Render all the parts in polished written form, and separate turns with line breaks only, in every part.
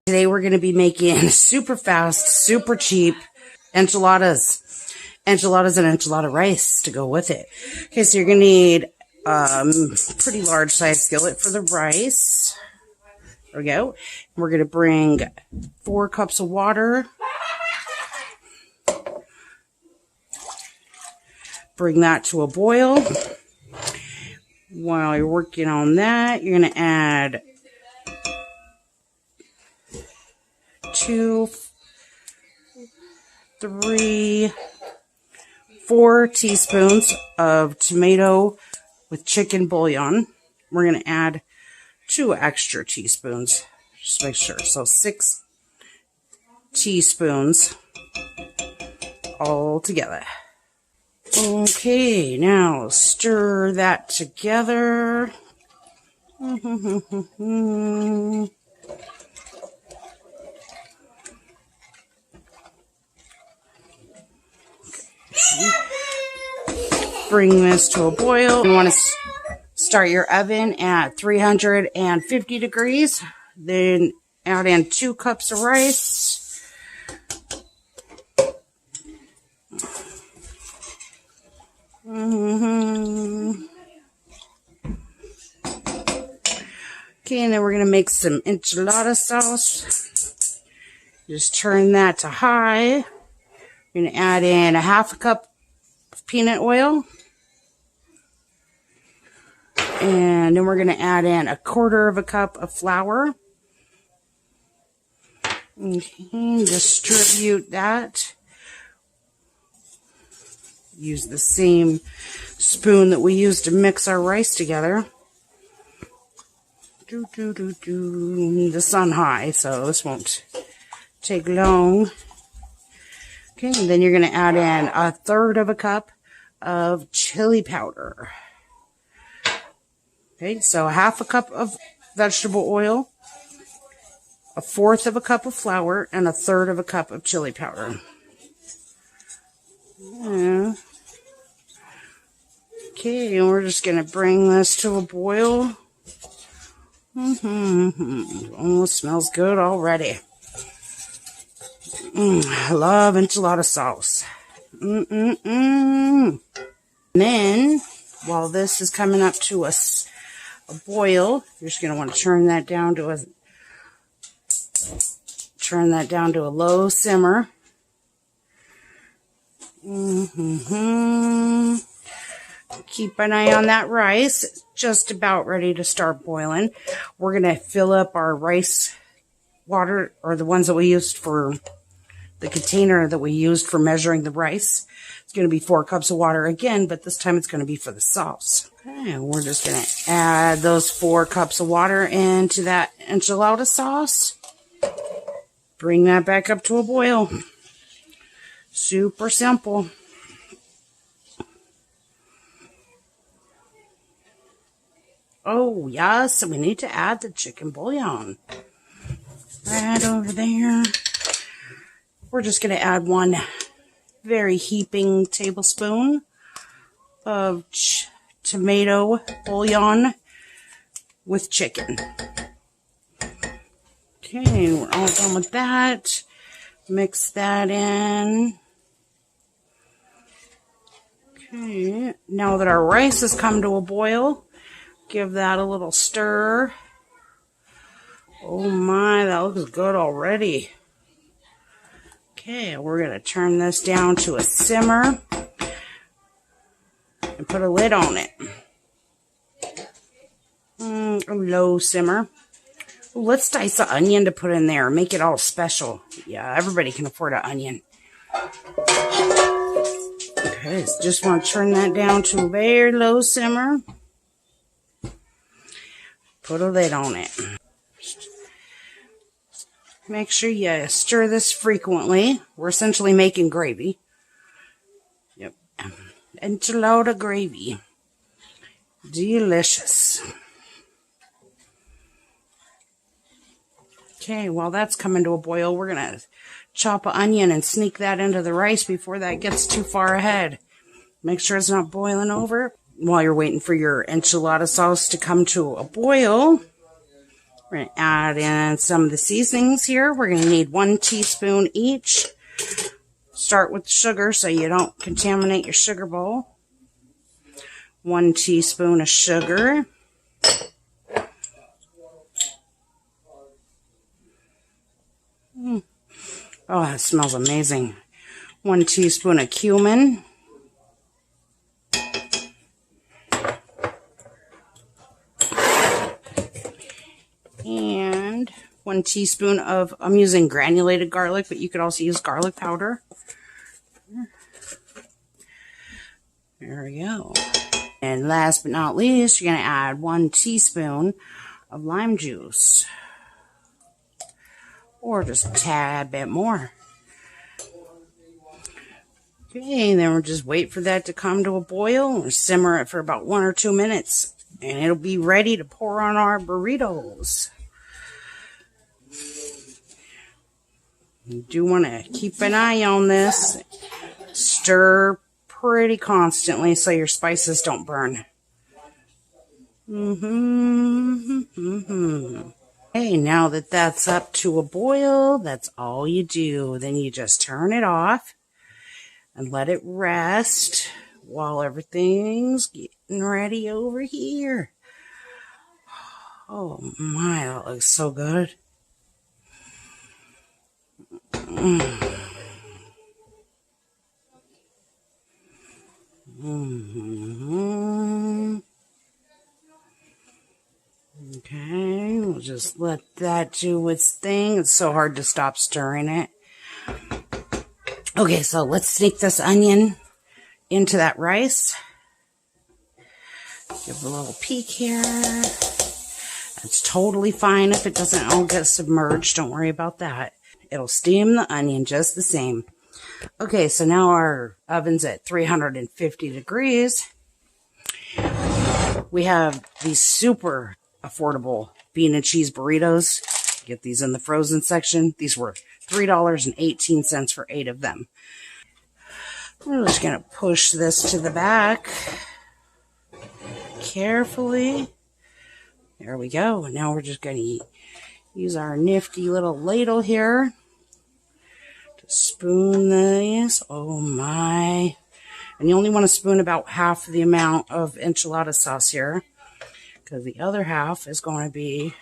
Today we're going to be making super fast, super cheap enchiladas. Enchiladas and enchilada rice to go with it. Okay, so you're going to need pretty large size skillet for the rice. There we go. We're going to bring 4 cups of water. Bring that to a boil. While you're working on that, you're going to add 2, 3, 4 teaspoons of tomato with chicken bouillon. We're going to add 2 extra teaspoons. Just make sure. So 6 teaspoons all together. Okay, now stir that together. Bring this to a boil. You want to start your oven at 350 degrees. Then add in 2 cups of rice. Okay, and then we're going to make some enchilada sauce. Just turn that to high. You're going to add in a 1/2 cup of peanut oil. And then we're going to add in 1/4 cup of flour. Okay, distribute that. Use the same spoon that we used to mix our rice together. This on high, so this won't take long. Okay, and then you're going to add in 1/3 cup of chili powder. Okay, so 1/2 cup of vegetable oil, 1/4 cup of flour, and 1/3 cup of chili powder. Yeah. Okay, and we're just going to bring this to a boil. Almost smells good already. I love enchilada sauce. And then, while this is coming up to a boil, you're just going to want to turn that down to a low simmer. Keep an eye on that rice. It's just about ready to start boiling. We're going to fill up our rice water, or the ones that we used for the container that we used for measuring the rice. It's going to be 4 cups of water again, but this time it's going to be for the sauce. Okay, we're just going to add those 4 cups of water into that enchilada sauce. Bring that back up to a boil. Super simple. Oh, yes, we need to add the chicken bouillon. Right over there. We're just going to add 1 very heaping tablespoon of tomato bouillon with chicken. Okay, we're all done with that. Mix that in. Okay, now that our rice has come to a boil, give that a little stir. Oh my, that looks good already. Okay, we're going to turn this down to a simmer and put a lid on it. A low simmer. Ooh, let's dice an onion to put in there. Make it all special. Yeah, everybody can afford an onion. Okay, so just want to turn that down to a very low simmer. Put a lid on it. Make sure you stir this frequently. We're essentially making gravy. Yep. Enchilada gravy. Delicious. Okay, while that's coming to a boil, we're going to chop an onion and sneak that into the rice before that gets too far ahead. Make sure it's not boiling over. While you're waiting for your enchilada sauce to come to a boil, we're going to add in some of the seasonings here. We're going to need 1 teaspoon each. Start with sugar so you don't contaminate your sugar bowl. 1 teaspoon of sugar. Oh, that smells amazing. 1 teaspoon of cumin. And 1 teaspoon of, I'm using granulated garlic, but you could also use garlic powder. There we go. And last but not least, you're going to add 1 teaspoon of lime juice. Or just a tad bit more. Okay, then we'll just wait for that to come to a boil and simmer it for about 1 or 2 minutes. And it'll be ready to pour on our burritos. You do want to keep an eye on this. Stir pretty constantly so your spices don't burn. Okay, now that that's up to a boil, that's all you do. Then you just turn it off and let it rest while everything's getting ready over here. Oh my, that looks so good. Okay, we'll just let that do its thing. It's so hard to stop stirring it. Okay, so let's sneak this onion into that rice. Give a little peek here. It's totally fine if it doesn't all get submerged. Don't worry about that. It'll steam the onion just the same. Okay, so now our oven's at 350 degrees. We have these super affordable bean and cheese burritos. Get these in the frozen section. These were $3.18 for 8 of them. We're just going to push this to the back carefully. There we go. And now we're just going to use our nifty little ladle here to spoon these. Oh my. And you only want to spoon about half the amount of enchilada sauce here, because the other half is going to be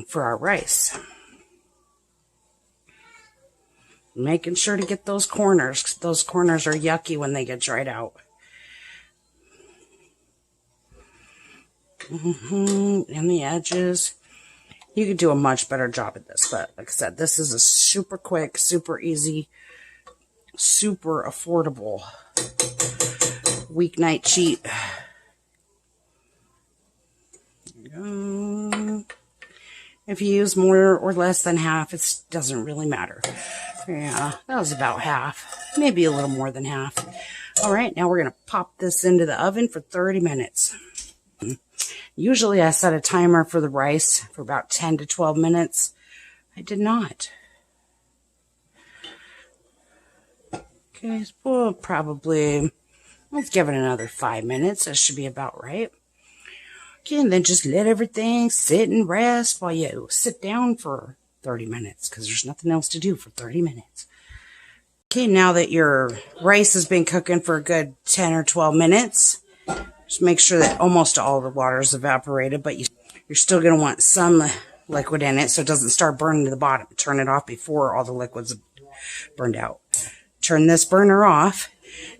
for our rice. Making sure to get those corners, 'cause those corners are yucky when they get dried out. And the edges. You could do a much better job at this, but like I said, this is a super quick, super easy, super affordable weeknight cheat. There you go. If you use more or less than half, it doesn't really matter. Yeah, that was about half. Maybe a little more than half. All right, now we're going to pop this into the oven for 30 minutes. Usually I set a timer for the rice for about 10 to 12 minutes. I did not. Okay, so we'll probably, let's give it another 5 minutes. That should be about right. Okay, and then just let everything sit and rest while you sit down for 30 minutes, because there's nothing else to do for 30 minutes. Okay, now that your rice has been cooking for a good 10 or 12 minutes, just make sure that almost all the water is evaporated, but you're still going to want some liquid in it so it doesn't start burning to the bottom. Turn it off before all the liquid's burned out. Turn this burner off.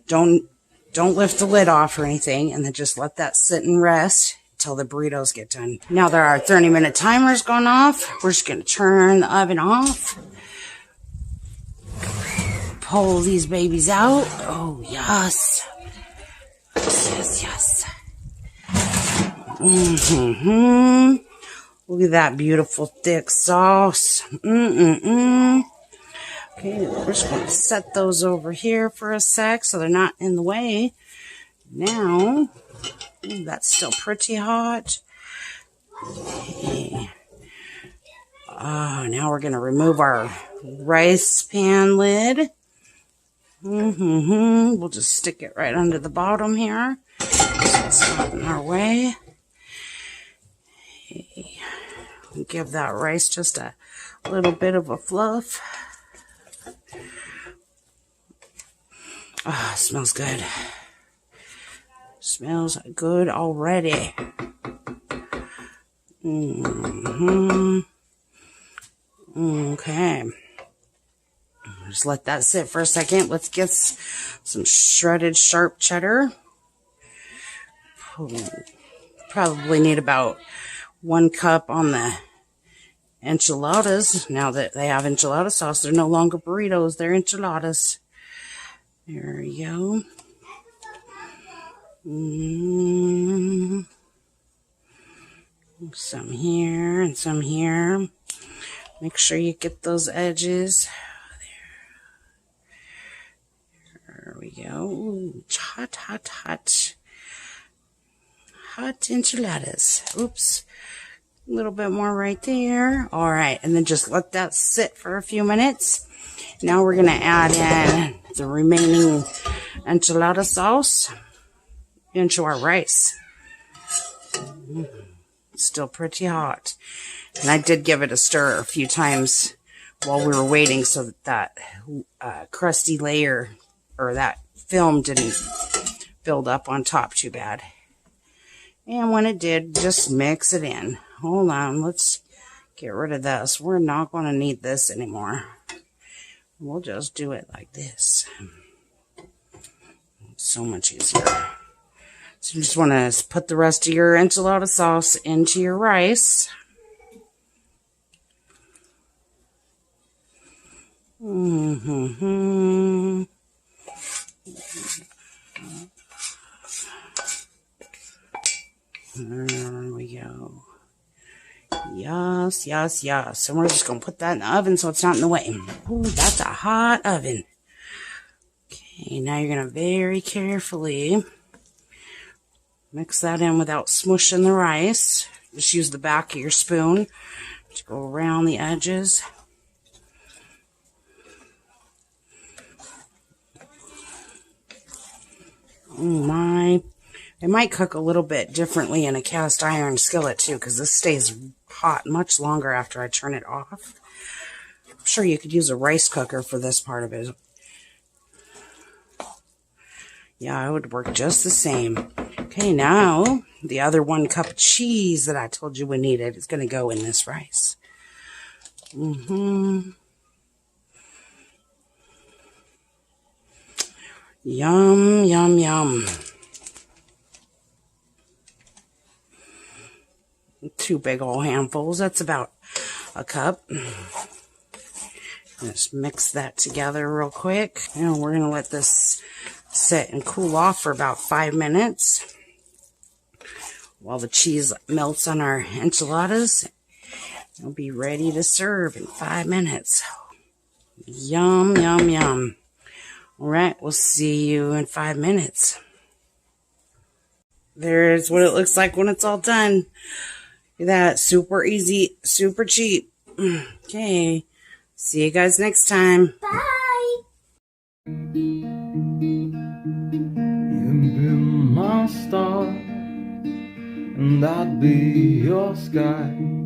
Don't lift the lid off or anything, and then just let that sit and rest until the burritos get done. Now that our 30-minute timer's gone off, we're just going to turn the oven off. Pull these babies out. Oh, yes. Yes, yes. Look at that beautiful thick sauce. Okay, we're just going to set those over here for a sec so they're not in the way. Now, ooh, that's still pretty hot. Okay. Now we're going to remove our rice pan lid. We'll just stick it right under the bottom here, so it's not in our way. Okay. Give that rice just a little bit of a fluff. Ah, smells good. Smells good already. Okay. Just let that sit for a second. Let's get some shredded sharp cheddar. Probably need about 1 cup on the enchiladas. Now that they have enchilada sauce, they're no longer burritos, they're enchiladas. There we go. Some here and some here. Make sure you get those edges. There we go. Ooh, hot, hot, hot. Hot enchiladas. Oops. A little bit more right there. All right. And then just let that sit for a few minutes. Now we're going to add in the remaining enchilada sauce into our rice. It's still pretty hot. And I did give it a stir a few times while we were waiting so that crusty layer or that film didn't build up on top too bad. And when it did, just mix it in. Hold on, let's get rid of this. We're not going to need this anymore. We'll just do it like this. So much easier. So you just want to put the rest of your enchilada sauce into your rice. There we go. Yes, yes, yes. And we're just going to put that in the oven so it's not in the way. Ooh, that's a hot oven. Okay, now you're going to very carefully mix that in without smushing the rice. Just use the back of your spoon to go around the edges. Oh my. It might cook a little bit differently in a cast iron skillet too, because this stays hot much longer after I turn it off. I'm sure you could use a rice cooker for this part of it. Yeah, it would work just the same. Okay, now the other 1 cup of cheese that I told you we needed is going to go in this rice. Yum, yum, yum. 2 big old handfuls. That's about a cup. Just mix that together real quick. And we're going to let this sit and cool off for about 5 minutes while the cheese melts on our enchiladas. It'll be ready to serve in 5 minutes. Yum, yum, yum. All right, we'll see you in 5 minutes. There's what it looks like when it's all done. Look at that, super easy, super cheap. Okay, see you guys next time.
Bye.
You've been my star, and I'd be your sky.